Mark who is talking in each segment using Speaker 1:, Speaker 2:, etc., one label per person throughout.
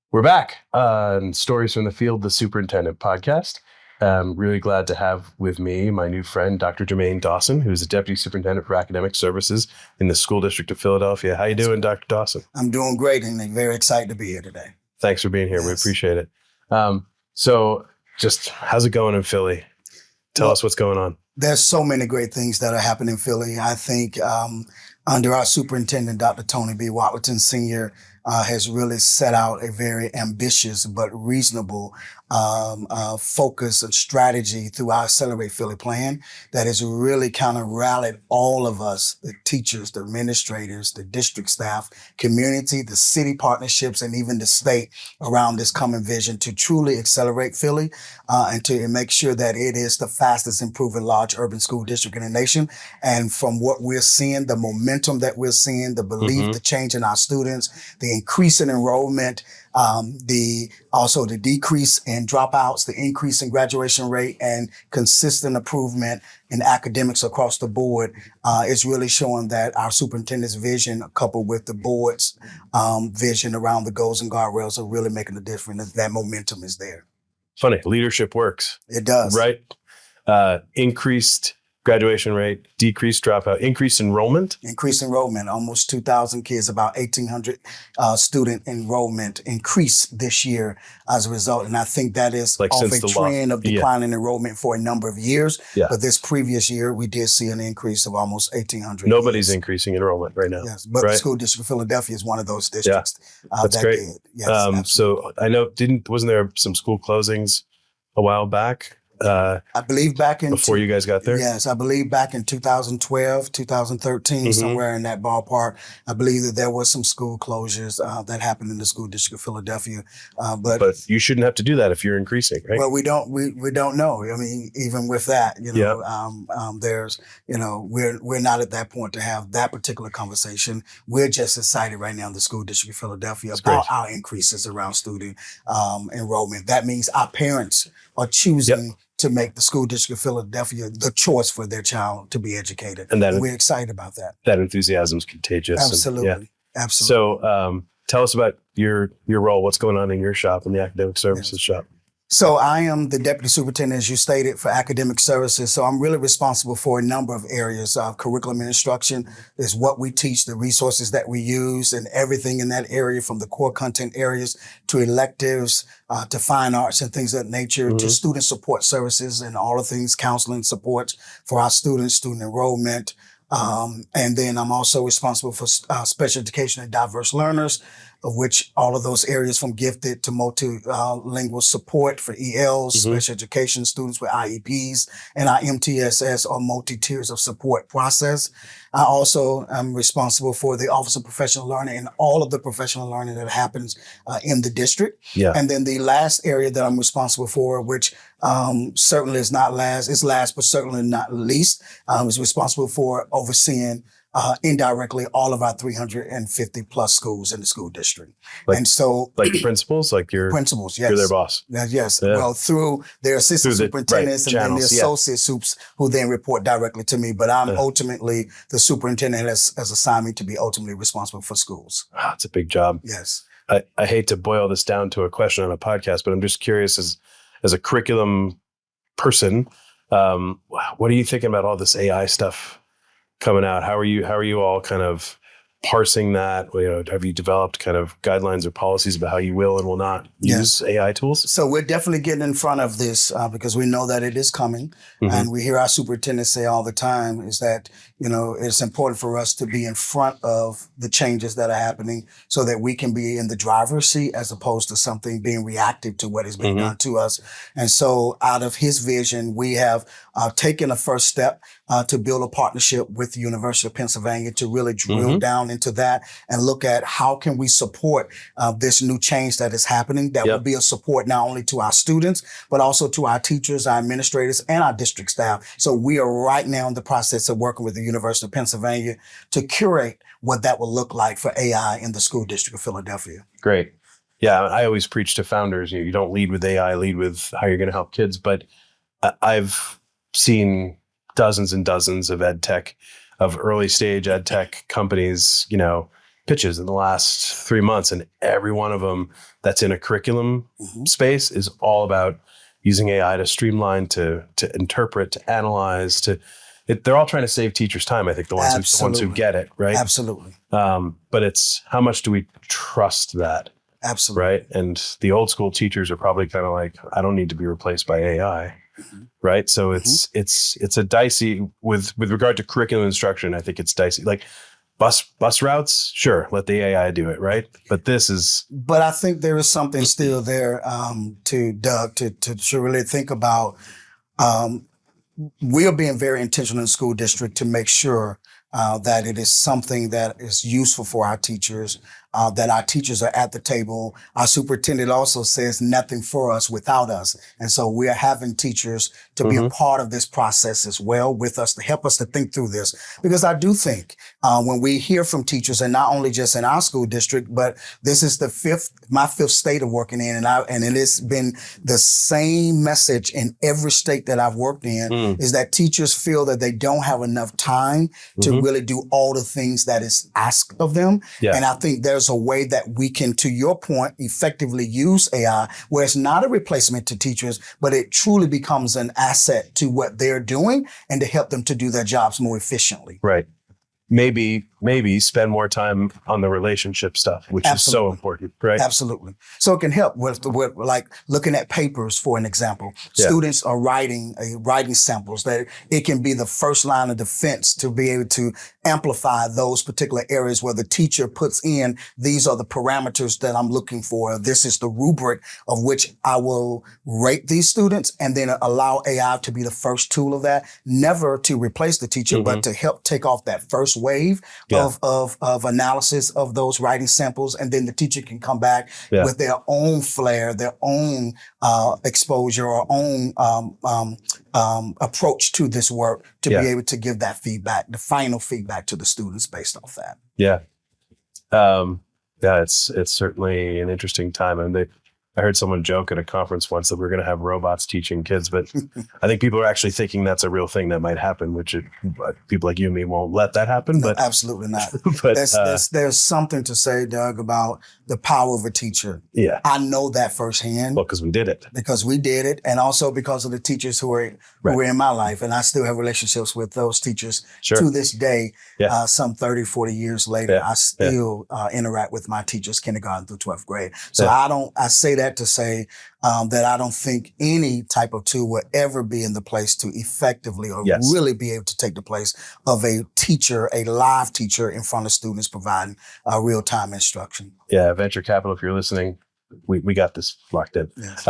Speaker 1: We're back on Stories from the Field, the Superintendent podcast. I'm really glad to have with me my new friend, Dr. Jermaine Dawson, who's the Deputy Superintendent for Academic Services in the School District of Philadelphia. How you doing, Dr. Dawson?
Speaker 2: I'm doing great and very excited to be here today.
Speaker 1: Thanks for being here. Yes. We appreciate it. So just how's it going in Philly? Tell us what's going on.
Speaker 2: There's so many great things that are happening in Philly. I think under our Superintendent Dr. Tony B. Watlington Sr. Has really set out a very ambitious but reasonable focus and strategy through our Accelerate Philly plan that has really kind of rallied all of us, the teachers, the administrators, the district staff, community, the city partnerships, and even the state around this common vision to truly accelerate Philly and to make sure that it is the fastest improving large urban school district in the nation. And from what we're seeing, the momentum that we're seeing, the belief, the change in our students, the increase in enrollment, also the decrease in dropouts, the increase in graduation rate, and consistent improvement in academics across the board is really showing that our superintendent's vision, coupled with the board's vision around the goals and guardrails, are really making a difference. That momentum is there.
Speaker 1: Funny, leadership works.
Speaker 2: It does.
Speaker 1: Right? Increased graduation rate, decreased dropout, increased enrollment?
Speaker 2: Increased enrollment, almost 2,000 kids, about 1,800 student enrollment increased this year as a result. And I think that is off a trend of declining enrollment for a number of years. Yeah. But this previous year, we did see an increase of almost 1,800
Speaker 1: Nobody's increasing enrollment right now.
Speaker 2: Yes, but the School District of Philadelphia is one of those districts
Speaker 1: That's great.
Speaker 2: did. Yes,
Speaker 1: so I know, wasn't there some school closings a while back?
Speaker 2: I believe back in
Speaker 1: before you guys got there?
Speaker 2: Yes, I believe back in 2012, 2013, somewhere in that ballpark. I believe that there was some school closures that happened in the School District of Philadelphia.
Speaker 1: But you shouldn't have to do that if you're increasing, right?
Speaker 2: Well, we don't know. I mean, even with that, there's, we're not at that point to have that particular conversation. We're just excited right now in the School District of Philadelphia about our increases around student enrollment. That means our parents are choosing to make the School District of Philadelphia the choice for their child to be educated. And we're excited about that.
Speaker 1: That enthusiasm is contagious.
Speaker 2: Absolutely. Absolutely.
Speaker 1: So tell us about your role. What's going on in your shop, in the academic services shop?
Speaker 2: So I am the Deputy Superintendent, as you stated, for academic services. So I'm really responsible for a number of areas. Curriculum and instruction is what we teach, the resources that we use, and everything in that area, from the core content areas to electives, to fine arts and things of that nature, to student support services and all the things, counseling support for our students, student enrollment. And then I'm also responsible for special education and diverse learners, of which all of those areas from gifted to multilingual support for ELs, special education students with IEPs, and our MTSS or multi-tiers of support process. I also am responsible for the Office of Professional Learning and all of the professional learning that happens in the district. Yeah. And then the last area that I'm responsible for, which certainly is not last, is last, but certainly not least, is responsible for overseeing indirectly all of our 350 plus schools in the school district.
Speaker 1: And so like principals, like
Speaker 2: principals, yes.
Speaker 1: You're their boss.
Speaker 2: Yes. Yeah. Well, through their assistant superintendents and then the associate soups who then report directly to me. But I'm ultimately the superintendent has assigned me to be ultimately responsible for schools.
Speaker 1: Oh, it's a big job.
Speaker 2: Yes.
Speaker 1: I hate to boil this down to a question on a podcast, but I'm just curious as a curriculum person, what are you thinking about all this AI stuff coming out? How are you all kind of parsing that? Have you developed kind of guidelines or policies about how you will and will not use AI tools?
Speaker 2: So we're definitely getting in front of this because we know that it is coming. And we hear our superintendents say all the time is that, it's important for us to be in front of the changes that are happening so that we can be in the driver's seat as opposed to something being reactive to what is being done to us. And so out of his vision, we have taken a first step to build a partnership with the University of Pennsylvania to really drill down into that and look at how can we support this new change that is happening that will be a support not only to our students, but also to our teachers, our administrators, and our district staff. So we are right now in the process of working with the University of Pennsylvania to curate what that will look like for AI in the School District of Philadelphia.
Speaker 1: Great. Yeah, I always preach to founders, you don't lead with AI, lead with how you're going to help kids. But I've seen dozens and dozens of early stage ed tech companies, pitches in the last 3 months, and every one of them that's in a curriculum space is all about using AI to streamline, to interpret, to analyze, they're all trying to save teachers time. I think the ones who get it, right?
Speaker 2: Absolutely.
Speaker 1: But it's how much do we trust that?
Speaker 2: Absolutely.
Speaker 1: Right. And the old school teachers are probably kind of like, I don't need to be replaced by AI. Right. So it's a dicey with regard to curriculum instruction. I think it's dicey. Like bus routes, sure, let the AI do it. Right. But
Speaker 2: but I think there is something still there to Doug to really think about. We are being very intentional in the school district to make sure that it is something that is useful for our teachers, that our teachers are at the table. Our superintendent also says nothing for us without us. And so we are having teachers to be a part of this process as well with us to help us to think through this. Because I do think when we hear from teachers, and not only just in our school district, but this is my fifth state of working in, and it has been the same message in every state that I've worked in, is that teachers feel that they don't have enough time to really do all the things that is asked of them. Yeah. And I think there's a way that we can, to your point, effectively use AI where it's not a replacement to teachers, but it truly becomes an asset to what they're doing and to help them to do their jobs more efficiently.
Speaker 1: Right. Maybe spend more time on the relationship stuff, which is so important, right?
Speaker 2: Absolutely. So it can help with like looking at papers, for an example. Yeah. Students are writing samples that it can be the first line of defense to be able to amplify those particular areas where the teacher puts in, these are the parameters that I'm looking for. This is the rubric of which I will rate these students, and then allow AI to be the first tool of that, never to replace the teacher, but to help take off that first wave of analysis of those writing samples. And then the teacher can come back with their own flair, their own exposure, or own approach to this work to be able to give that feedback, the final feedback to the students based off that.
Speaker 1: Yeah. It's certainly an interesting time. And I heard someone joke at a conference once that we're going to have robots teaching kids, but I think people are actually thinking that's a real thing that might happen, which people like you and me won't let that happen.
Speaker 2: No,
Speaker 1: but
Speaker 2: absolutely not. But there's something to say, Doug, about the power of a teacher.
Speaker 1: Yeah,
Speaker 2: I know that firsthand.
Speaker 1: Well, because we did it.
Speaker 2: And also because of the teachers who were in my life, and I still have relationships with those teachers to this day. Yeah. Some 30, 40 years later, I still interact with my teachers, kindergarten through 12th grade. So I say that to say that I don't think any type of tool will ever be in the place to effectively or really be able to take the place of a teacher, a live teacher in front of students providing real-time instruction.
Speaker 1: Yeah, venture capital, if you're listening, we got this locked in. Yes.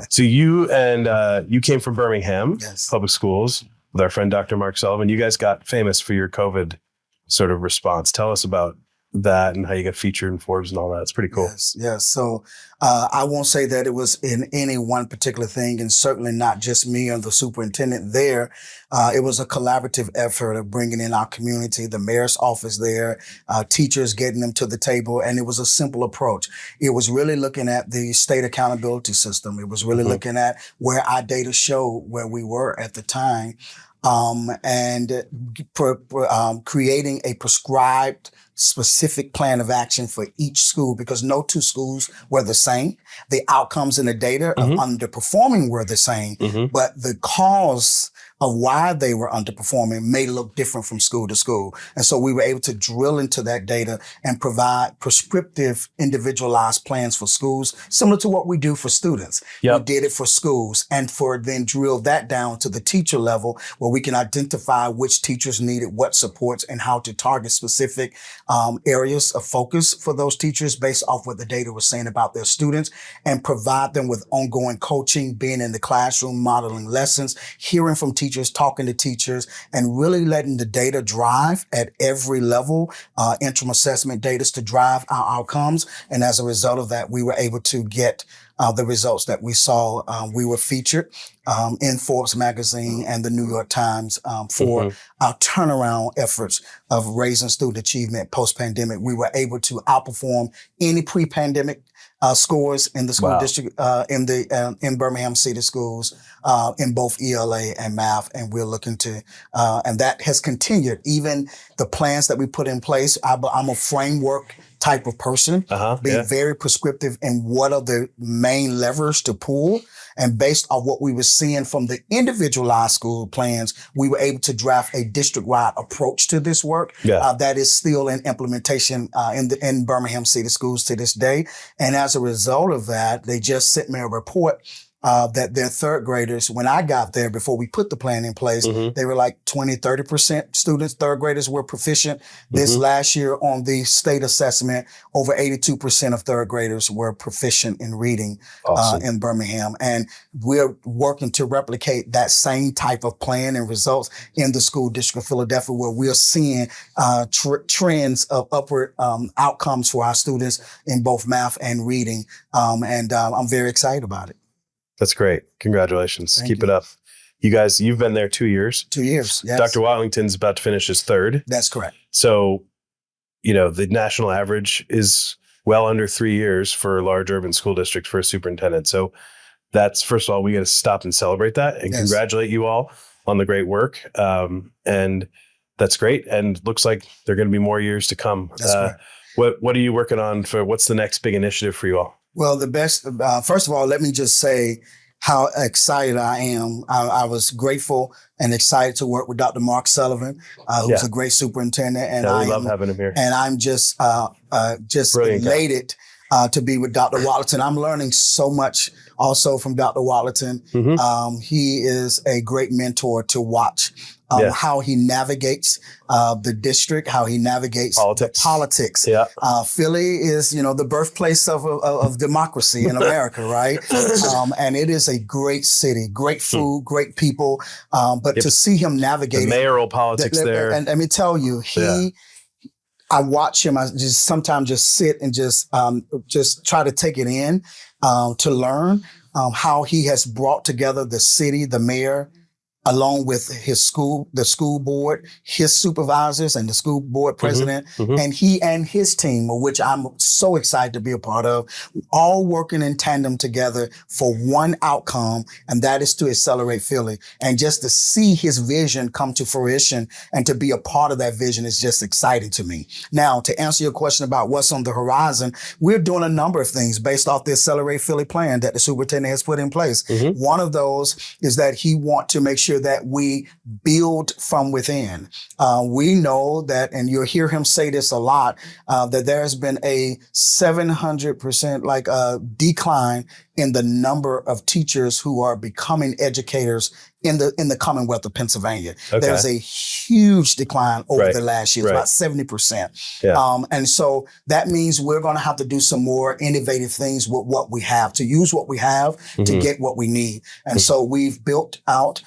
Speaker 1: So you came from Birmingham Public Schools with our friend Dr. Mark Sullivan. You guys got famous for your COVID sort of response. Tell us about that and how you got featured in Forbes and all that. It's pretty cool.
Speaker 2: Yes. So I won't say that it was in any one particular thing, and certainly not just me or the superintendent there. It was a collaborative effort of bringing in our community, the mayor's office there, teachers, getting them to the table. And it was a simple approach. It was really looking at the state accountability system. It was really looking at where our data showed where we were at the time, and creating a prescribed specific plan of action for each school, because no two schools were the same. The outcomes and the data of underperforming were the same, but the cause of why they were underperforming may look different from school to school. And so we were able to drill into that data and provide prescriptive, individualized plans for schools, similar to what we do for students. We did it for schools, and then drill that down to the teacher level, where we can identify which teachers needed what supports and how to target specific areas of focus for those teachers based off what the data was saying about their students, and provide them with ongoing coaching, being in the classroom, modeling lessons, hearing from teachers, talking to teachers, and really letting the data drive at every level, interim assessment data to drive our outcomes. And as a result of that, we were able to get the results that we saw. We were featured in Forbes magazine and the New York Times for our turnaround efforts of raising student achievement post-pandemic. We were able to outperform any pre-pandemic scores in the school
Speaker 1: Wow.
Speaker 2: district, in Birmingham City Schools, in both ELA and math. And we're looking to, and that has continued. Even the plans that we put in place, I'm a framework type of person, being very prescriptive in what are the main levers to pull. And based on what we were seeing from the individualized school plans, we were able to draft a district-wide approach to this work that is still in implementation in Birmingham City Schools to this day. And as a result of that, they just sent me a report that their third graders, when I got there, before we put the plan in place, they were like 20-30% students, third graders were proficient. This last year on the state assessment, over 82% of third graders were proficient in reading in Birmingham. And we're working to replicate that same type of plan and results in the school district of Philadelphia, where we're seeing trends of upward outcomes for our students in both math and reading. And I'm very excited about it.
Speaker 1: That's great. Congratulations. Keep it up. You guys, you've been there 2 years. 2 years, yes. Dr. Watlington's about to finish his third.
Speaker 2: That's correct.
Speaker 1: So, the national average is well under 3 years for a large urban school district for a superintendent. So that's, first of all, we got to stop and celebrate that and congratulate you all on the great work. And that's great. And looks like there are going to be more years to come.
Speaker 2: That's correct.
Speaker 1: What are you working on what's the next big initiative for you all?
Speaker 2: Well, the best, first of all, let me just say how excited I am. I was grateful and excited to work with Dr. Mark Sullivan, who's a great superintendent. And
Speaker 1: I love having him here.
Speaker 2: And I'm just elated to be with Dr. Watlington. I'm learning so much also from Dr. Watlington. He is a great mentor to watch. How he navigates the district, how he navigates the politics. Philly is, the birthplace of democracy in America, right? And it is a great city, great food, great people. But to see him navigate
Speaker 1: the mayoral politics there.
Speaker 2: And let me tell you, I watch him. I just sometimes just sit and just try to take it in to learn how he has brought together the city, the mayor, along with his school, the school board, his supervisors, and the school board president, and he and his team, of which I'm so excited to be a part of, all working in tandem together for one outcome, and that is to accelerate Philly. And just to see his vision come to fruition and to be a part of that vision is just exciting to me. Now, to answer your question about what's on the horizon, we're doing a number of things based off the Accelerate Philly plan that the superintendent has put in place. One of those is that he wants to make sure that we build from within. We know that, and you'll hear him say this a lot, that there has been a 700% decline in the number of teachers who are becoming educators in the Commonwealth of Pennsylvania. There's a huge decline over the last year, about 70%. And so that means we're going to have to do some more innovative things with what we have, to use what we have to get what we need. And so we've built out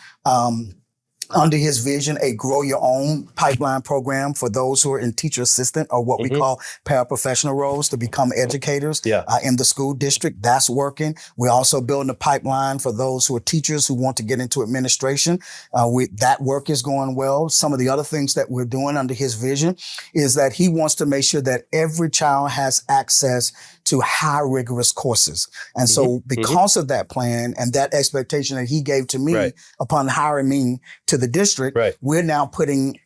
Speaker 2: under his vision, a grow your own pipeline program for those who are in teacher assistant, or what we call paraprofessional roles, to become educators in the school district. That's working. We're also building a pipeline for those who are teachers who want to get into administration. That work is going well. Some of the other things that we're doing under his vision is that he wants to make sure that every child has access to high rigorous courses. And so because of that plan and that expectation that he gave to me upon hiring me to the district, we're now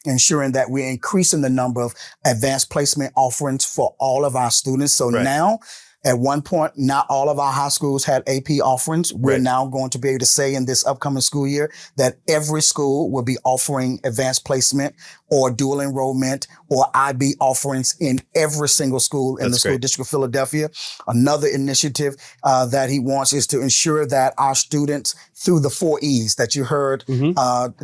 Speaker 2: ensuring that we're increasing the number of advanced placement offerings for all of our students. So now, at one point, not all of our high schools had AP offerings. We're now going to be able to say in this upcoming school year that every school will be offering advanced placement or dual enrollment or IB offerings in every single school in the school district of Philadelphia. Another initiative that he wants is to ensure that our students, through the 4 E's that you heard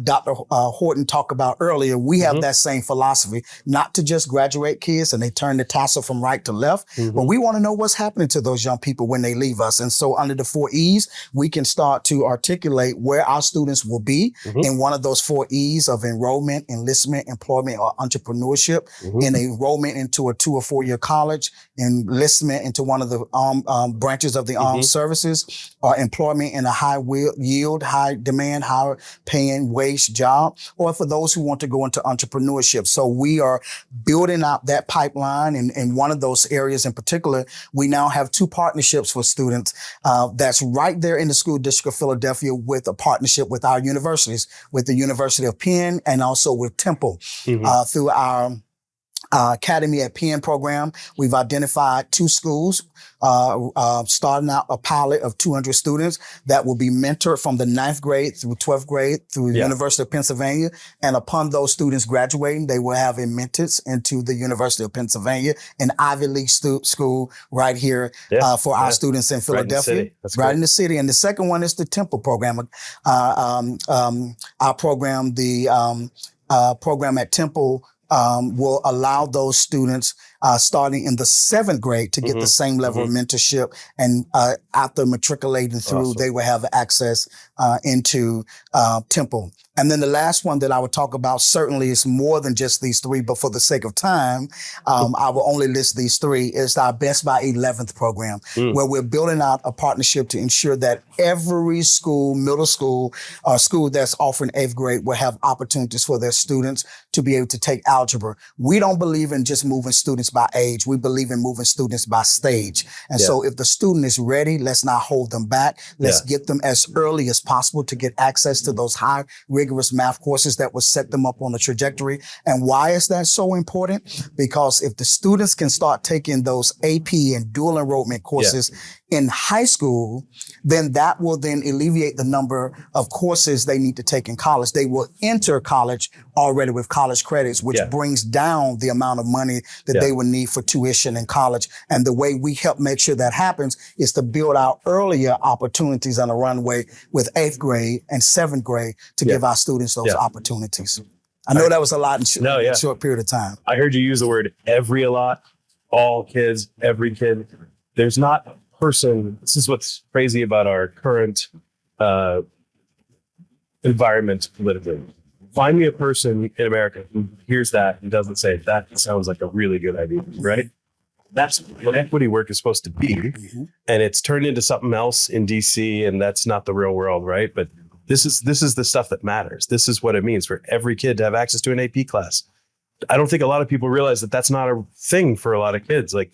Speaker 2: Dr. Horton talk about earlier, we have that same philosophy, not to just graduate kids and they turn the tassel from right to left, but we want to know what's happening to those young people when they leave us. And so under the 4 E's, we can start to articulate where our students will be in one of those 4 E's of enrollment, enlistment, employment, or entrepreneurship, in enrollment into a 2 or 4 year college, enlistment into one of the branches of the armed services, or employment in a high yield, high demand, higher paying wage job, or for those who want to go into entrepreneurship. So we are building out that pipeline. And one of those areas in particular, we now have 2 partnerships for students that's right there in the school district of Philadelphia, with a partnership with our universities, with the University of Penn and also with Temple. Through our Academy at Penn program, we've identified 2 schools, starting out a pilot of 200 students that will be mentored from the 9th grade through 12th grade through the University of Pennsylvania. And upon those students graduating, they will have admittance into the University of Pennsylvania, an Ivy League school right here for our students in Philadelphia, right in the city. And the second one is the Temple program. Our program, the program at Temple, will allow those students starting in the 7th grade to get the same level of mentorship. And after matriculating through, they will have access into Temple. And then the last one that I would talk about certainly is more than just these 3, but for the sake of time, I will only list these 3. It's our Best by 11th program, where we're building out a partnership to ensure that every school, middle school, or school that's offering 8th grade will have opportunities for their students to be able to take algebra. We don't believe in just moving students by age. We believe in moving students by stage. And so if the student is ready, let's not hold them back. Let's get them as early as possible to get access to those high rigorous math courses that will set them up on the trajectory. And why is that so important? Because if the students can start taking those AP and dual enrollment courses in high school, then that will then alleviate the number of courses they need to take in college. They will enter college already with college credits, which brings down the amount of money that they would need for tuition in college. And the way we help make sure that happens is to build out earlier opportunities on the runway with 8th grade and 7th grade to give our students those opportunities. I know that was a lot in a short period of time.
Speaker 1: I heard you use the word every a lot, all kids, every kid. There's not a person. This is what's crazy about our current environment politically. Find me a person in America who hears that and doesn't say, that sounds like a really good idea, right? That's what equity work is supposed to be. And it's turned into something else in DC, and that's not the real world, right? But this is the stuff that matters. This is what it means for every kid to have access to an AP class. I don't think a lot of people realize that that's not a thing for a lot of kids. Like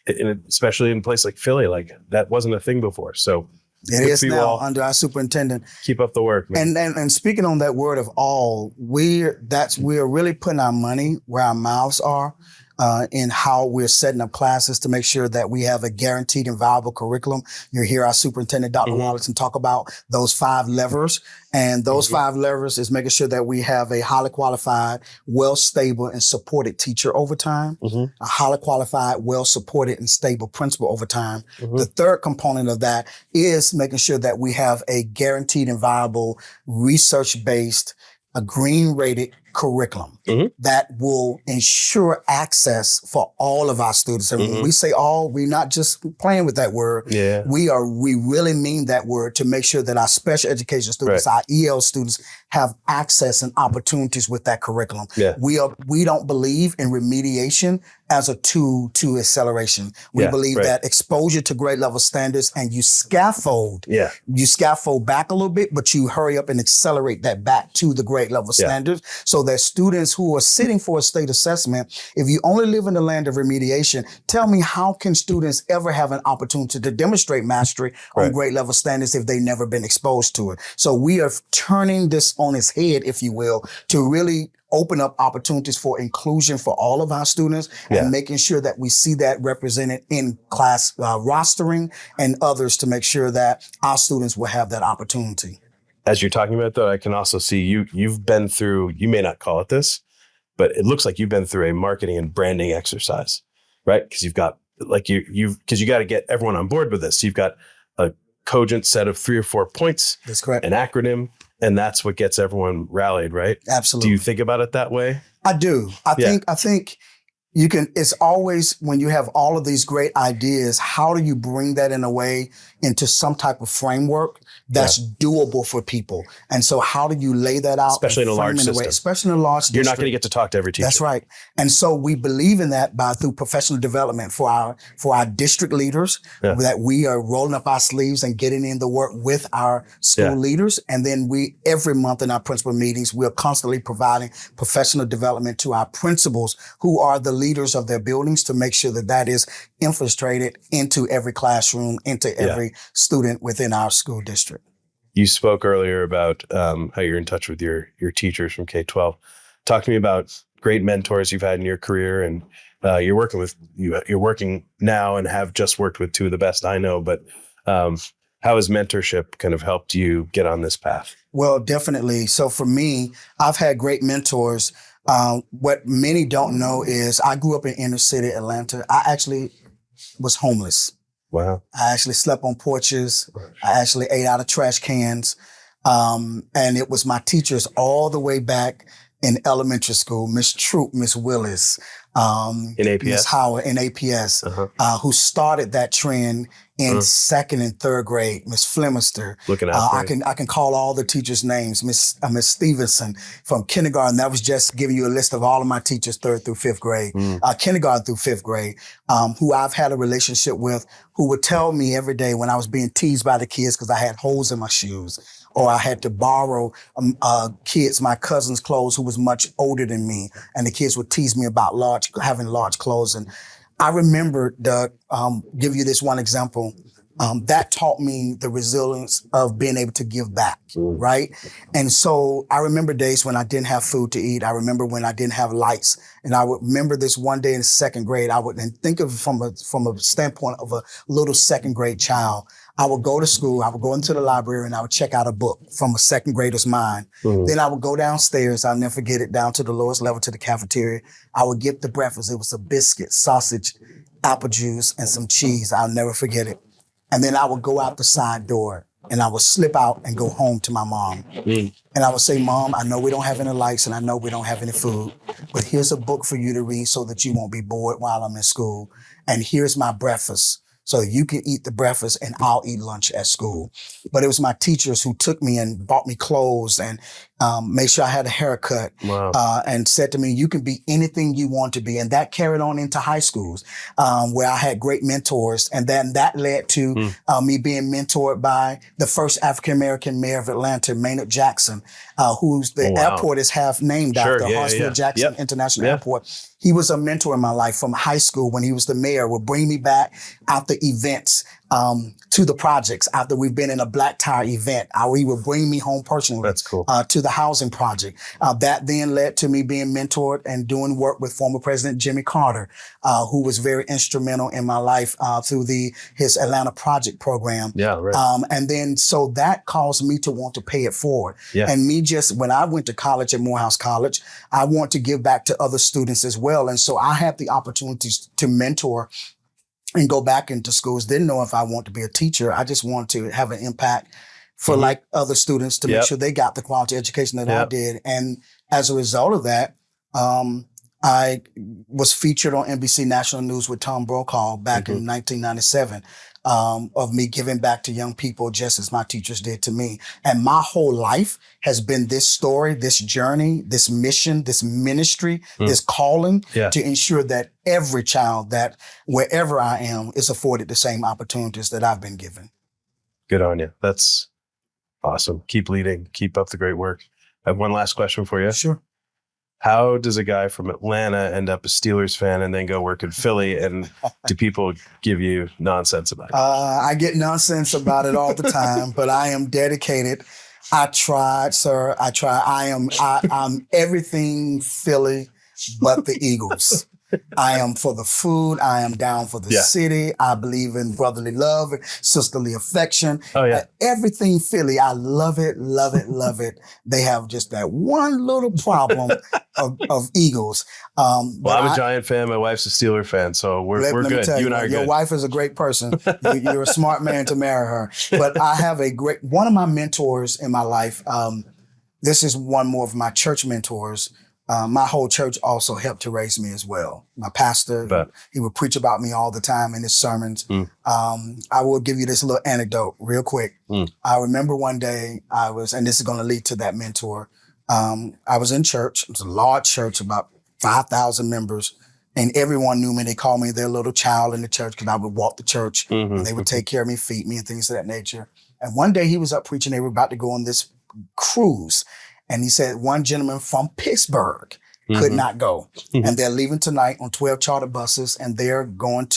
Speaker 1: especially in a place like Philly, like that wasn't a thing before. So
Speaker 2: it is now under our superintendent.
Speaker 1: Keep up the work, man.
Speaker 2: And speaking on that word of all, we're really putting our money where our mouths are. In how we're setting up classes to make sure that we have a guaranteed and viable curriculum. You'll hear our Superintendent Dr. Watlington talk about those 5 levers. And those 5 levers is making sure that we have a highly qualified, well-stable, and supported teacher over time, a highly qualified, well-supported, and stable principal over time. The third component of that is making sure that we have a guaranteed and viable, research-based, a green-rated curriculum that will ensure access for all of our students. And when we say all, we're not just playing with that word. We really mean that word to make sure that our special education students, our EL students, have access and opportunities with that curriculum. We don't believe in remediation as a tool to acceleration. We believe that exposure to grade level standards, and you scaffold back a little bit, but you hurry up and accelerate that back to the grade level standards, so that students who are sitting for a state assessment, if you only live in the land of remediation, tell me, how can students ever have an opportunity to demonstrate mastery on grade level standards if they've never been exposed to it? So we are turning this on its head, if you will, to really open up opportunities for inclusion for all of our students and making sure that we see that represented in class rostering and others, to make sure that our students will have that opportunity.
Speaker 1: As you're talking about, though, I can also see you've been through, you may not call it this, but it looks like you've been through a marketing and branding exercise, right? Because you've got, like because you got to get everyone on board with this. You've got a cogent set of 3 or 4 points.
Speaker 2: That's correct.
Speaker 1: An acronym, and that's what gets everyone rallied, right?
Speaker 2: Absolutely.
Speaker 1: Do you think about it that way?
Speaker 2: I do. I think It's always when you have all of these great ideas, how do you bring that in a way into some type of framework that's doable for people? And so how do you lay that out?
Speaker 1: Especially in a large system.
Speaker 2: Especially in a large district.
Speaker 1: You're not going to get to talk to every teacher.
Speaker 2: That's right. And so we believe in that through professional development for our district leaders, that we are rolling up our sleeves and getting in the work with our school leaders. And then every month in our principal meetings, we're constantly providing professional development to our principals who are the leaders of their buildings to make sure that is infiltrated into every classroom, into every student within our school district.
Speaker 1: You spoke earlier about how you're in touch with your teachers from K-12. Talk to me about great mentors you've had in your career, and you're working now and have just worked with two of the best I know. But how has mentorship kind of helped you get on this path?
Speaker 2: Well, definitely. So for me, I've had great mentors. What many don't know is I grew up in inner city Atlanta. I actually was homeless.
Speaker 1: Wow.
Speaker 2: I actually slept on porches. I actually ate out of trash cans. And it was my teachers all the way back in elementary school, Miss Troop, Miss Willis,
Speaker 1: in APS?
Speaker 2: Miss Howard in APS, who started that trend in second and third grade. Miss Flemister.
Speaker 1: Looking out for
Speaker 2: I can call all the teachers' names. Miss Stevenson from kindergarten. That was just giving you a list of all of my teachers, third through fifth grade, kindergarten through fifth grade, who I've had a relationship with, who would tell me every day when I was being teased by the kids because I had holes in my shoes, or I had to borrow my cousin's clothes who was much older than me. And the kids would tease me about having large clothes. And I remember, Doug, give you this one example. That taught me the resilience of being able to give back, right? And so I remember days when I didn't have food to eat. I remember when I didn't have lights. And I would remember this one day in second grade, I would think of it from a standpoint of a little second grade child. I would go to school, I would go into the library, and I would check out a book from a second grader's mind. Then I would go downstairs, I'll never forget it, down to the lowest level to the cafeteria. I would get the breakfast. It was a biscuit, sausage, apple juice, and some cheese. I'll never forget it. And then I would go out the side door and I would slip out and go home to my mom. And I would say, Mom, I know we don't have any lights and I know we don't have any food, but here's a book for you to read so that you won't be bored while I'm in school. And here's my breakfast. So you can eat the breakfast and I'll eat lunch at school. But it was my teachers who took me and bought me clothes and made sure I had a haircut.
Speaker 1: Wow.
Speaker 2: And said to me, you can be anything you want to be. And that carried on into high schools where I had great mentors. And then that led to me being mentored by the first African-American mayor of Atlanta, Maynard Jackson, who's the airport is half named after, Hartsfield-Jackson International Airport. He was a mentor in my life from high school when he was the mayor, would bring me back after events to the projects. After we've been in a black tie event, he would bring me home personally.
Speaker 1: That's cool.
Speaker 2: To the housing project. That then led to me being mentored and doing work with former President Jimmy Carter, who was very instrumental in my life through his Atlanta Project program.
Speaker 1: Yeah, right.
Speaker 2: And then so that caused me to want to pay it forward.
Speaker 1: Yeah.
Speaker 2: And when I went to college at Morehouse College, I want to give back to other students as well. And so I had the opportunities to mentor and go back into schools. Didn't know if I want to be a teacher. I just want to have an impact for like other students to make sure they got the quality education that I did. And as a result of that, I was featured on NBC National News with Tom Brokaw back in 1997. Of me giving back to young people just as my teachers did to me. And my whole life has been this story, this journey, this mission, this ministry, this calling to ensure that every child that wherever I am is afforded the same opportunities that I've been given.
Speaker 1: Good on you. That's awesome. Keep leading. Keep up the great work. I have one last question for you.
Speaker 2: Sure.
Speaker 1: How does a guy from Atlanta end up a Steelers fan and then go work in Philly? And do people give you nonsense about it?
Speaker 2: I get nonsense about it all the time, but I am dedicated. I tried, sir. I try. I'm everything Philly but the Eagles. I am for the food. I am down for the city. I believe in brotherly love, sisterly affection.
Speaker 1: Oh, yeah.
Speaker 2: Everything Philly, I love it, love it, love it. They have just that one little problem of Eagles.
Speaker 1: Well, I'm a Giant fan. My wife's a Steeler fan, so we're good. You and I are good.
Speaker 2: Your wife is a great person. You're a smart man to marry her. But I have one of my mentors in my life. This is one more of my church mentors. my whole church also helped to raise me as well. My pastor,
Speaker 1: But
Speaker 2: he would preach about me all the time in his sermons. I will give you this little anecdote real quick. I remember one day and this is going to lead to that mentor. I was in church. It was a large church, about 5,000 members. And everyone knew me. They called me their little child in the church because I would walk the church. And they would take care of me, feed me, and things of that nature. And one day he was up preaching. They were about to go on this cruise. And he said one gentleman from Pittsburgh could not go. And they're leaving tonight on 12 charter buses. And they're going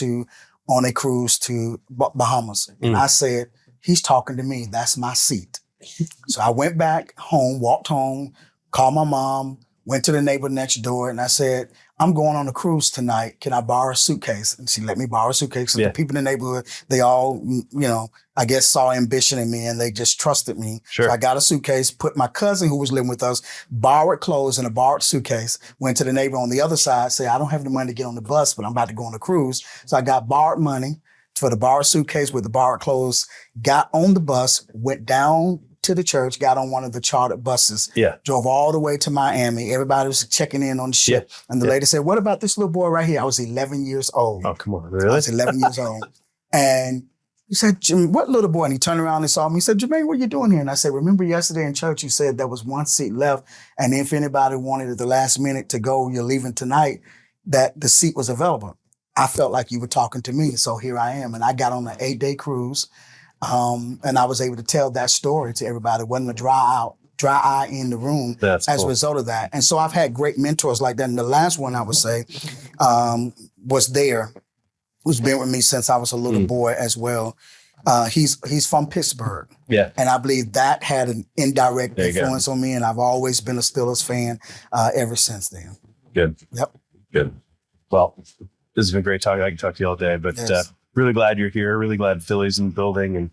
Speaker 2: on a cruise to Bahamas. And I said, he's talking to me. That's my seat. So I went back home, walked home, called my mom, went to the neighbor next door, and I said, I'm going on a cruise tonight. Can I borrow a suitcase? And she let me borrow a suitcase. And the people in the neighborhood, they all, I guess saw ambition in me and they just trusted me.
Speaker 1: Sure.
Speaker 2: So I got a suitcase, put my cousin who was living with us, borrowed clothes in a borrowed suitcase, went to the neighbor on the other side, said, I don't have the money to get on the bus, but I'm about to go on a cruise. So I got borrowed money for the borrowed suitcase with the borrowed clothes, got on the bus, went down to the church, got on one of the chartered buses, drove all the way to Miami. Everybody was checking in on the ship. And the lady said, what about this little boy right here? I was 11 years old.
Speaker 1: Oh, come on. Really?
Speaker 2: I was 11 years old. And he said, Jim, what little boy? And he turned around and saw me. He said, Jermaine, what are you doing here? And I said, remember yesterday in church, you said there was one seat left. And if anybody wanted at the last minute to go, you're leaving tonight, that the seat was available. I felt like you were talking to me. So here I am. And I got on an 8-day cruise. And I was able to tell that story to everybody. It wasn't a dry eye in the room as a result of that. And so I've had great mentors like that. And the last one I would say who's been with me since I was a little boy as well. He's from Pittsburgh. Yeah. And I believe that had an indirect influence on me. And I've always been a Steelers fan ever since then. Good. Yep. Good.
Speaker 1: Well, this has been great talking. I can talk to you all day, but really glad you're here. Really glad Philly's in the building, and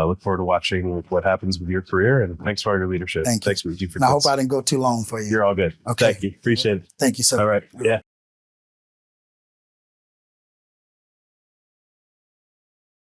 Speaker 1: look forward to watching what happens with your career. And thanks for all your leadership.
Speaker 2: Thank you.
Speaker 1: Thanks for
Speaker 2: I hope I didn't go too long for you.
Speaker 1: You're all good.
Speaker 2: Okay.
Speaker 1: Thank you. Appreciate it.
Speaker 2: Thank you, sir.
Speaker 1: All right. Yeah.